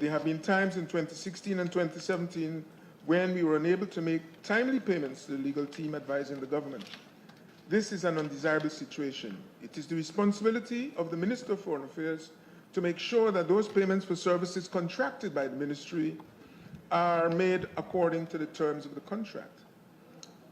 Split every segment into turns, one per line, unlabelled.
there have been times in 2016 and 2017 when we were unable to make timely payments to the legal team advising the government. This is an undesirable situation. It is the responsibility of the Minister of Foreign Affairs to make sure that those payments for services contracted by the ministry are made according to the terms of the contract.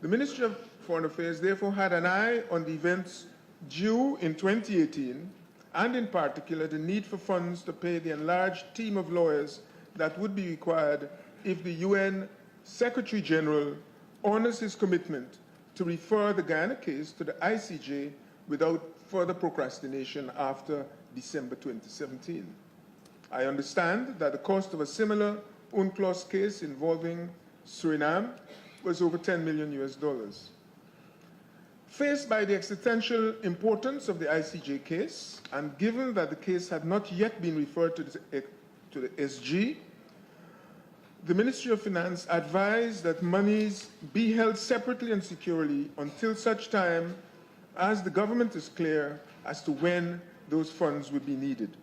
The Ministry of Foreign Affairs therefore had an eye on the events due in 2018, and in particular the need for funds to pay the enlarged team of lawyers that would be required if the UN Secretary General honors his commitment to refer the Guyana case to the ICJ without further procrastination after December 2017. I understand that the cost of a similar UNCLOS case involving Suriname was over $10 million US. Faced by the existential importance of the ICJ case, and given that the case had not yet been referred to the SG, the Ministry of Finance advised that monies be held separately and securely until such time as the government is clear as to when those funds would be needed.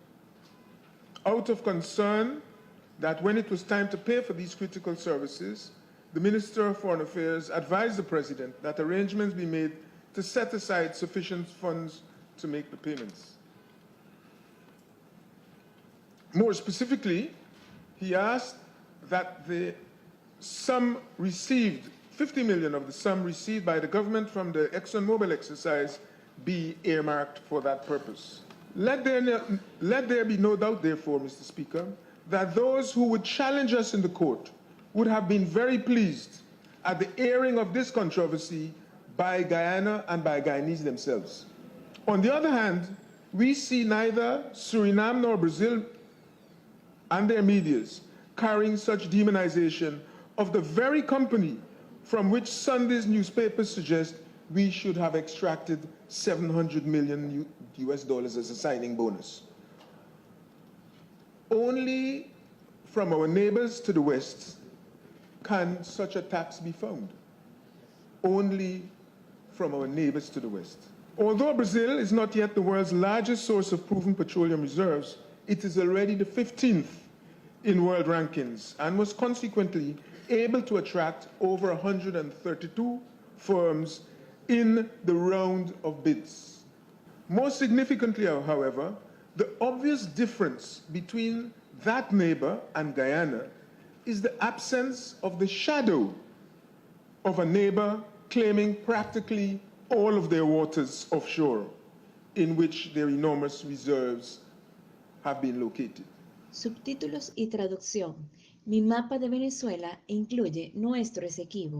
Out of concern that when it was time to pay for these critical services, the Minister of Foreign Affairs advised the President that arrangements be made to set aside sufficient funds to make the payments. More specifically, he asked that the sum received, 50 million of the sum received by the government from the ExxonMobil exercise be earmarked for that purpose. Let there be no doubt, therefore, Mr. Speaker, that those who would challenge us in the court would have been very pleased at the airing of this controversy by Guyana and by Guyanese themselves. On the other hand, we see neither Suriname nor Brazil and their medias carrying such demonization of the very company from which Sunday's newspapers suggest we should have extracted $700 million US as a signing bonus. Only from our neighbors to the west can such a tax be found. Only from our neighbors to the west. Although Brazil is not yet the world's largest source of proven petroleum reserves, it is already the 15th in world rankings and was consequently able to attract over 132 firms in the round of bids. More significantly, however, the obvious difference between that neighbor and Guyana is the absence of the shadow of a neighbor claiming practically all of their waters offshore, in which their enormous reserves have been located.
Subtítulos y traducción. Mi mapa de Venezuela incluye nuestro Esequibo.